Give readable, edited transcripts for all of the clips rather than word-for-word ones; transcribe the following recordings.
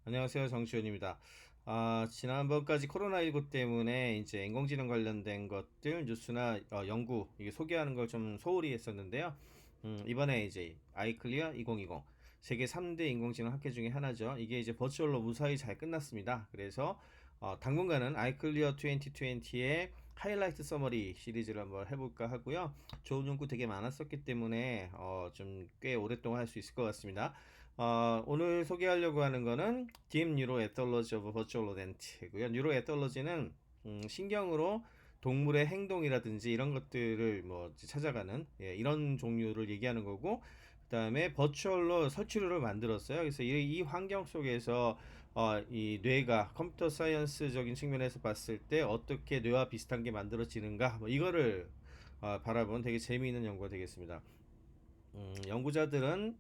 안녕하세요. 정시현입니다. 지난번까지 코로나19 때문에 이제 인공지능 관련된 것들, 뉴스나 연구, 이게 소개하는 걸 좀 소홀히 했었는데요. 이번에 이제 아이클리어 2020 세계 3대 인공지능 학회 중에 하나죠. 이게 이제 버추얼로 무사히 잘 끝났습니다. 그래서 당분간은 아이클리어 2020의 하이라이트 서머리 시리즈를 한번 해볼까 하고요. 좋은 연구 되게 많았었기 때문에 좀 꽤 오랫동안 할 수 있을 것 같습니다. 오늘 소개하려고 하는 거는 Deep Neural Ethology of Virtual Rodent고요. 뉴로 에톨로지는 신경으로 동물의 행동이라든지 이런 것들을 뭐 찾아가는 이런 종류를 얘기하는 거고, 그다음에 버추얼로 설치류를 만들었어요. 그래서 이 환경 속에서 이 뇌가 컴퓨터 사이언스적인 측면에서 봤을 때 어떻게 뇌와 비슷한 게 만들어지는가, 뭐 이거를 바라본 되게 재미있는 연구가 되겠습니다. 연구자들은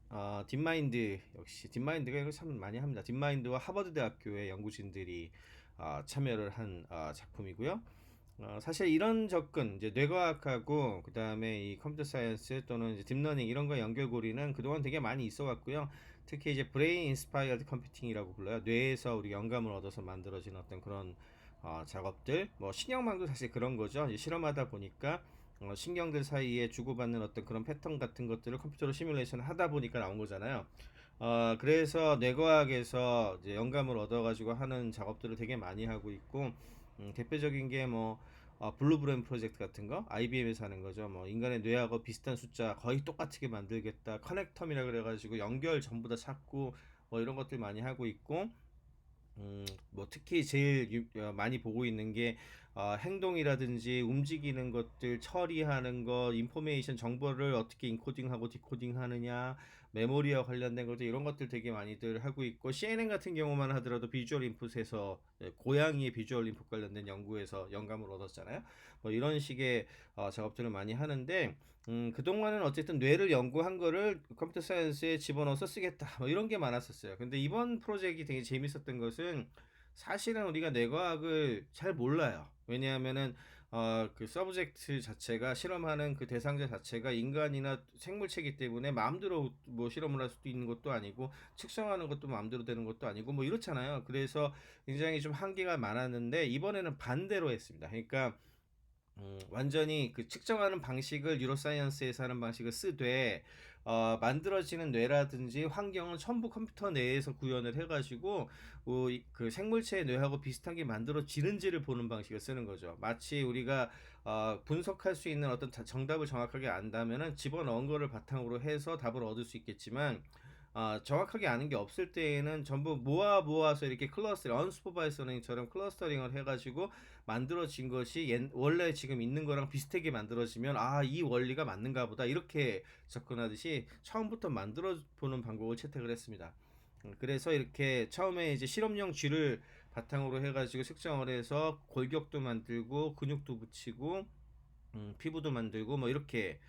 딥마인드, 역시 딥마인드가 이거 참 많이 합니다. 딥마인드와 하버드 대학교의 연구진들이 참여를 한 작품이고요. 사실 이런 접근, 이제 뇌과학하고 그 다음에 이 컴퓨터 사이언스 또는 이제 딥러닝 이런 거 연결고리는 그동안 되게 많이 있어 왔고요. 특히 이제 브레인 인스파이어드 컴퓨팅이라고 불러요. 뇌에서 우리 영감을 얻어서 만들어진 어떤 그런 작업들, 뭐 신경망도 사실 그런 거죠. 이제 실험하다 보니까 신경들 사이에 주고받는 어떤 그런 패턴 같은 것들을 컴퓨터로 시뮬레이션 하다 보니까 나온 거잖아요. 그래서 뇌과학에서 이제 영감을 얻어가지고 하는 작업들을 되게 많이 하고 있고, 대표적인 게 뭐, 블루브레인 프로젝트 같은 거, IBM에서 하는 거죠. 뭐, 인간의 뇌하고 비슷한 숫자 거의 똑같게 만들겠다. 커넥텀이라 그래가지고 연결 전부 다 찾고, 뭐, 이런 것들 많이 하고 있고, 뭐 특히 제일 많이 보고 있는 게 행동이라든지 움직이는 것들 처리하는 것, 인포메이션 정보를 어떻게 인코딩하고 디코딩 하느냐, 메모리와 관련된 것들 이런 것들 되게 많이들 하고 있고, CNN 같은 경우만 하더라도 비주얼 인풋에서 고양이의 비주얼 인풋 관련된 연구에서 영감을 얻었잖아요. 뭐 이런 식의 작업들을 많이 하는데, 그동안은 어쨌든 뇌를 연구한 거를 컴퓨터 사이언스에 집어넣어서 쓰겠다, 뭐 이런 게 많았었어요. 근데 이번 프로젝트가 되게 재밌었던 것은 사실은 우리가 뇌과학을 잘 몰라요. 왜냐하면은 그 서브젝트 자체가 실험하는 그 대상자 자체가 인간이나 생물체이기 때문에 마음대로 뭐 실험을 할 수도 있는 것도 아니고 측정하는 것도 마음대로 되는 것도 아니고 뭐 이렇잖아요. 그래서 굉장히 좀 한계가 많았는데 이번에는 반대로 했습니다. 그러니까 완전히 그 측정하는 방식을 뉴로사이언스에서 하는 방식을 쓰되 만들어지는 뇌라든지 환경을 전부 컴퓨터 내에서 구현을 해가지고 그 생물체의 뇌하고 비슷하게 만들어지는지를 보는 방식을 쓰는 거죠. 마치 우리가 분석할 수 있는 어떤 정답을 정확하게 안다면은 집어넣은 거를 바탕으로 해서 답을 얻을 수 있겠지만 정확하게 아는 게 없을 때에는 전부 모아서 이렇게 클러스터링, 언슈퍼바이저 러닝처럼 클러스터링을 해가지고 만들어진 것이 원래 지금 있는 거랑 비슷하게 만들어지면 이 원리가 맞는가 보다 이렇게 접근하듯이 처음부터 만들어 보는 방법을 채택을 했습니다. 그래서 이렇게 처음에 이제 실험용 쥐를 바탕으로 해가지고 측정을 해서 골격도 만들고 근육도 붙이고 피부도 만들고 뭐 이렇게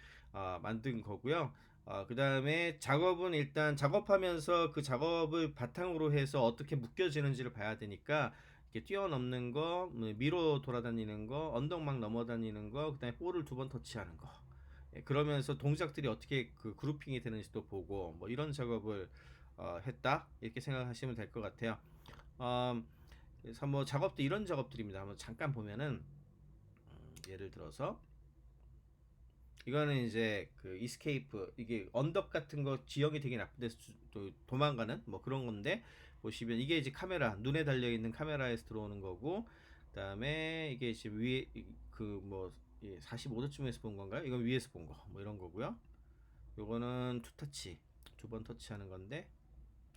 만든 거고요. 그 다음에 작업은 일단 작업하면서 그 작업을 바탕으로 해서 어떻게 묶여지는지를 봐야 되니까 이렇게 뛰어넘는 거, 뭐 미로 돌아다니는 거, 언덕 막 넘어다니는 거, 그 다음에 볼을 두 번 터치하는 거. 그러면서 동작들이 어떻게 그 그룹핑이 되는지도 보고 뭐 이런 작업을 했다 이렇게 생각하시면 될 것 같아요. 그래서 뭐 작업도 이런 작업들입니다. 한번 잠깐 보면은 예를 들어서 이거는 이제 그 이스케이프 이게 언덕 같은 거 지형이 되게 나쁜 데서 도망가는 뭐 그런 건데, 보시면 이게 이제 카메라 눈에 달려 있는 카메라에서 들어오는 거고, 그다음에 이게 지금 위에 그뭐 45도쯤에서 본 건가요? 이건 위에서 본 거 뭐 이런 거고요. 요거는 투터치 두 번 터치하는 건데,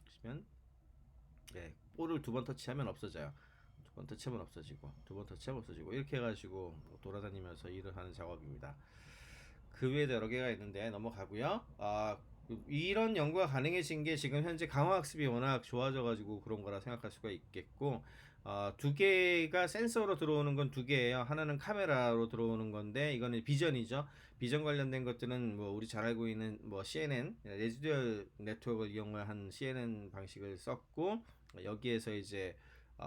보시면 볼을 두 번 터치하면 없어져요. 두 번 터치하면 없어지고 두 번 터치하면 없어지고 이렇게 해가지고 돌아다니면서 일을 하는 작업입니다. 그 외에도 여러 개가 있는데 넘어가고요. 이런 연구가 가능해진 게 지금 현재 강화학습이 워낙 좋아져가지고 그런 거라 생각할 수가 있겠고, 두 개가 센서로 들어오는 건 두 개예요. 하나는 카메라로 들어오는 건데 이거는 비전이죠. 비전 관련된 것들은 뭐 우리 잘 알고 있는 뭐 CNN 레지듀얼 네트워크를 이용한 CNN 방식을 썼고, 여기에서 이제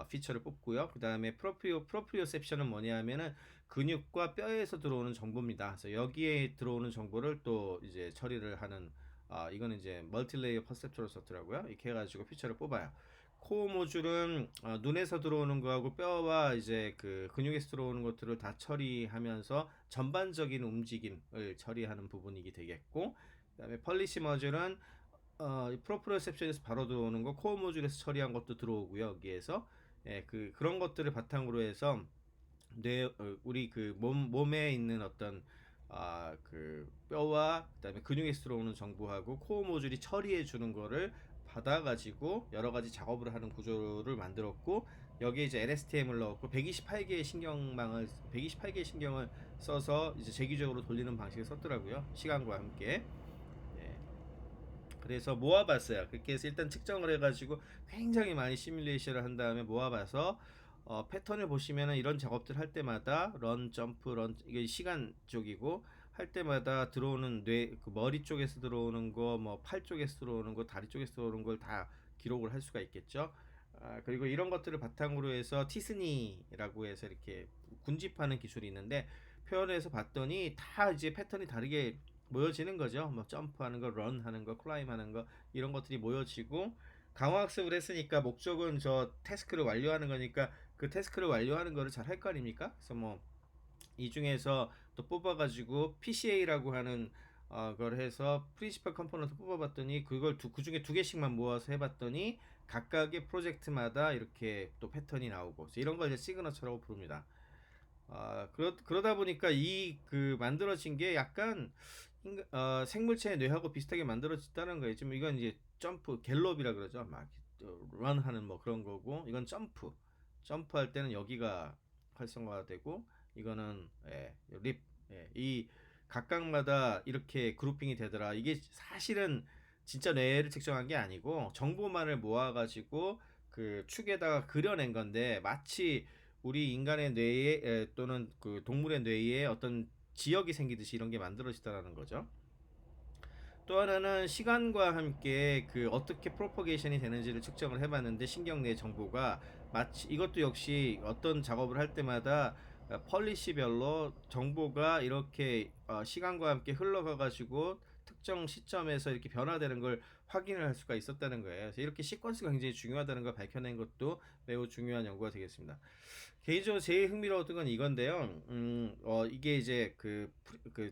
피처를 뽑고요. 그 다음에 프로프리오셉션은 뭐냐 하면은 근육과 뼈에서 들어오는 정보입니다. 그래서 여기에 들어오는 정보를 또 이제 처리를 하는 이거는 이제 멀티레이어 퍼셉트로 썼더라고요. 이렇게 해가지고 피처를 뽑아요. 코어 모듈은 눈에서 들어오는 거하고 뼈와 이제 그 근육에서 들어오는 것들을 다 처리하면서 전반적인 움직임을 처리하는 부분이게 되겠고, 그다음에 펄리시 머듈은 프로프로셉션에서 바로 들어오는 거, 코어 모듈에서 처리한 것도 들어오고요. 여기에서 그런 것들을 바탕으로 해서 우리 그 몸에 있는 어떤 그 뼈와 그다음에 근육에서 들어오는 정보하고 코어 모듈이 처리해 주는 거를 받아가지고 여러 가지 작업을 하는 구조를 만들었고, 여기에 이제 LSTM을 넣었고 128개의 신경을 써서 이제 재기적으로 돌리는 방식을 썼더라고요. 시간과 함께. 예. 그래서 모아봤어요. 그렇게 해서 일단 측정을 해가지고 굉장히 많이 시뮬레이션을 한 다음에 모아봐서 패턴을 보시면은 이런 작업들 할 때마다 런, 점프, 런, 이게 시간 쪽이고, 할 때마다 들어오는 그 머리 쪽에서 들어오는 거, 뭐 팔 쪽에서 들어오는 거, 다리 쪽에서 들어오는 걸 다 기록을 할 수가 있겠죠. 그리고 이런 것들을 바탕으로 해서 티스니라고 해서 이렇게 군집하는 기술이 있는데, 표현해서 봤더니 다 이제 패턴이 다르게 모여지는 거죠. 뭐 점프하는 거, 런하는 거, 클라임하는 거, 이런 것들이 모여지고, 강화학습을 했으니까 목적은 저 태스크를 완료하는 거니까 그 태스크를 완료하는 거를 잘 할 거 아닙니까? 그래서 뭐 이 중에서 또 뽑아가지고 PCA라고 하는 걸 해서 프린시펄 컴포넌트 뽑아봤더니 그걸 그 중에 두 개씩만 모아서 해봤더니 각각의 프로젝트마다 이렇게 또 패턴이 나오고, 이런 걸 이제 시그너처라고 부릅니다. 그러다 보니까 이 그 만들어진 게 약간 생물체의 뇌하고 비슷하게 만들어졌다는 거예요. 지금 이건 이제 점프, 갤럽이라 그러죠. 막 런하는 뭐 그런 거고, 이건 점프할 때는 여기가 활성화되고, 이거는 립, 이 각각마다 이렇게 그룹핑이 되더라. 이게 사실은 진짜 뇌를 측정한 게 아니고 정보만을 모아가지고 그 축에다가 그려낸 건데, 마치 우리 인간의 뇌에 또는 그 동물의 뇌에 어떤 지역이 생기듯이 이런 게 만들어지다라는 거죠. 또 하나는 시간과 함께 그 어떻게 프로퍼게이션이 되는지를 측정을 해봤는데, 신경 내 정보가 마치 이것도 역시 어떤 작업을 할 때마다 펄리시별로 정보가 이렇게 시간과 함께 흘러가 가지고 특정 시점에서 이렇게 변화되는 걸 확인을 할 수가 있었다는 거예요. 그래서 이렇게 시퀀스가 굉장히 중요하다는 걸 밝혀낸 것도 매우 중요한 연구가 되겠습니다. 개인적으로 제일 흥미로웠던 건 이건데요. 이게 이제 그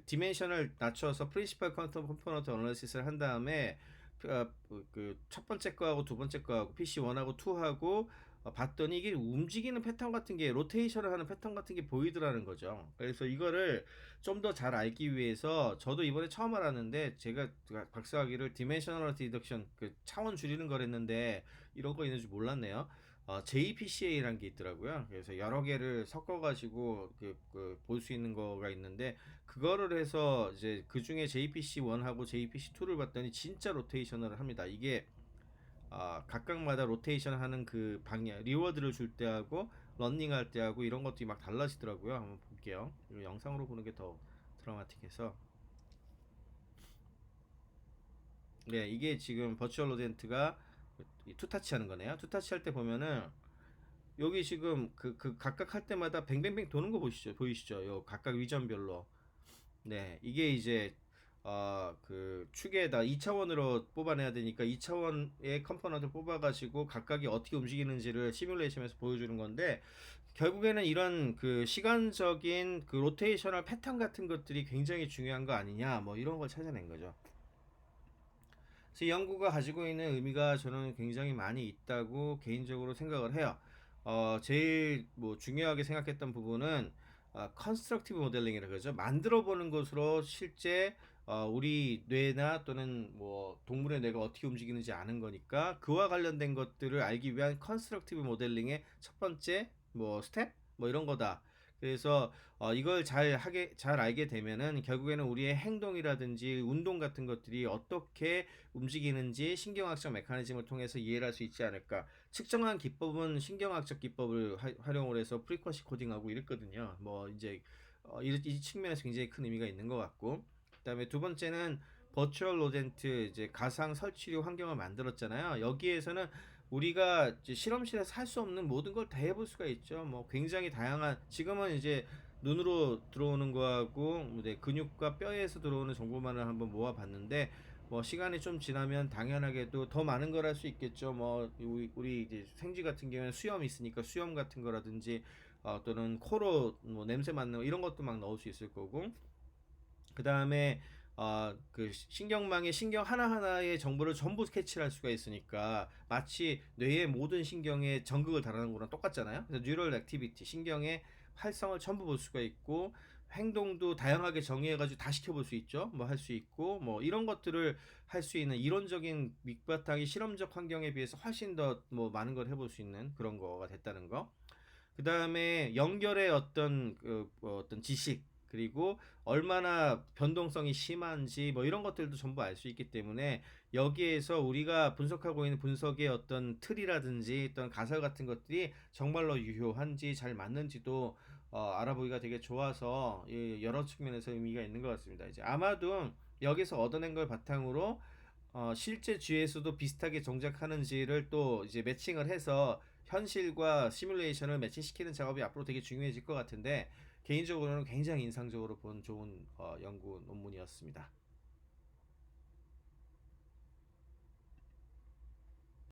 디멘션을 낮춰서 프린시펄 컴포넌트 어널리시스를 한 다음에 그 첫 번째 거하고 두 번째 거하고 PC1하고 2하고 봤더니 이게 움직이는 패턴 같은 게, 로테이션을 하는 패턴 같은 게 보이더라는 거죠. 그래서 이거를 좀 더 잘 알기 위해서 저도 이번에 처음 알았는데, 제가 박사학위를 디멘셔널 디덕션 그 차원 줄이는 거랬는데 이런 거 있는 줄 몰랐네요. JPCA라는 게 있더라고요. 그래서 여러 개를 섞어가지고 볼 수 있는 거가 있는데, 그거를 해서 이제 그 중에 JPC1하고 JPC2를 봤더니 진짜 로테이션을 합니다. 이게 각각마다 로테이션 하는 그 방향, 리워드를 줄 때하고 런닝 할 때하고 이런 것들이 막 달라지더라고요. 한번 볼게요. 이거 영상으로 보는 게 더 드라마틱해서. 네, 이게 지금 버추얼 로덴트가 투타치 하는 거네요. 투타치 할 때 보면은 여기 지금 그 각각 할 때마다 뱅뱅뱅 도는 거 보이시죠? 요 각각 위점별로. 네, 이게 이제 그 축에다 2차원으로 뽑아내야 되니까 2차원의 컴포넌트를 뽑아가지고 각각이 어떻게 움직이는지를 시뮬레이션에서 보여주는 건데, 결국에는 이런 그 시간적인 그 로테이셔널 패턴 같은 것들이 굉장히 중요한 거 아니냐, 뭐 이런 걸 찾아낸 거죠. 그래서 이 연구가 가지고 있는 의미가 저는 굉장히 많이 있다고 개인적으로 생각을 해요. 제일 뭐 중요하게 생각했던 부분은 컨스트럭티브 모델링이라고 그러죠. 만들어 보는 것으로 실제 우리 뇌나 또는 뭐 동물의 뇌가 어떻게 움직이는지 아는 거니까, 그와 관련된 것들을 알기 위한 컨스트럭티브 모델링의 첫 번째 뭐 스텝 뭐 이런 거다. 그래서 이걸 잘 알게 되면은 결국에는 우리의 행동이라든지 운동 같은 것들이 어떻게 움직이는지 신경학적 메커니즘을 통해서 이해를 할 수 있지 않을까. 측정한 기법은 신경학적 기법을 활용을 해서 프리퀀시 코딩하고 이랬거든요. 뭐 이제 이 측면에서 굉장히 큰 의미가 있는 것 같고, 그다음에 두 번째는 버추얼 로덴트, 이제 가상 설치류 환경을 만들었잖아요. 여기에서는 우리가 이제 실험실에서 할 수 없는 모든 걸 다 해볼 수가 있죠. 뭐 굉장히 다양한, 지금은 이제 눈으로 들어오는 거하고 근육과 뼈에서 들어오는 정보만을 한번 모아봤는데, 뭐 시간이 좀 지나면 당연하게도 더 많은 걸 할 수 있겠죠. 뭐 우리 이제 생쥐 같은 경우에는 수염이 있으니까 수염 같은 거라든지 또는 코로 뭐 냄새 맡는 거 이런 것도 막 넣을 수 있을 거고, 그 다음에 그 신경망의 신경 하나하나의 정보를 전부 캐치를 할 수가 있으니까 마치 뇌의 모든 신경에 전극을 달하는 거랑 똑같잖아요. 그래서 뉴럴 액티비티, 신경의 활성을 전부 볼 수가 있고, 행동도 다양하게 정의해가지고 다 시켜볼 수 있죠. 뭐 할 수 있고, 뭐 이런 것들을 할 수 있는 이론적인 밑바탕이 실험적 환경에 비해서 훨씬 더 뭐 많은 걸 해볼 수 있는 그런 거가 됐다는 거. 그 다음에 연결의 어떤 어떤 지식, 그리고 얼마나 변동성이 심한지 뭐 이런 것들도 전부 알 수 있기 때문에 여기에서 우리가 분석하고 있는 분석의 어떤 틀이라든지 어떤 가설 같은 것들이 정말로 유효한지 잘 맞는지도 알아보기가 되게 좋아서 여러 측면에서 의미가 있는 것 같습니다. 이제 아마도 여기서 얻어낸 걸 바탕으로 실제 쥐에서도 비슷하게 정작하는지를 또 이제 매칭을 해서 현실과 시뮬레이션을 매칭시키는 작업이 앞으로 되게 중요해질 것 같은데, 개인적으로는 굉장히 인상적으로 본 좋은 연구 논문이었습니다.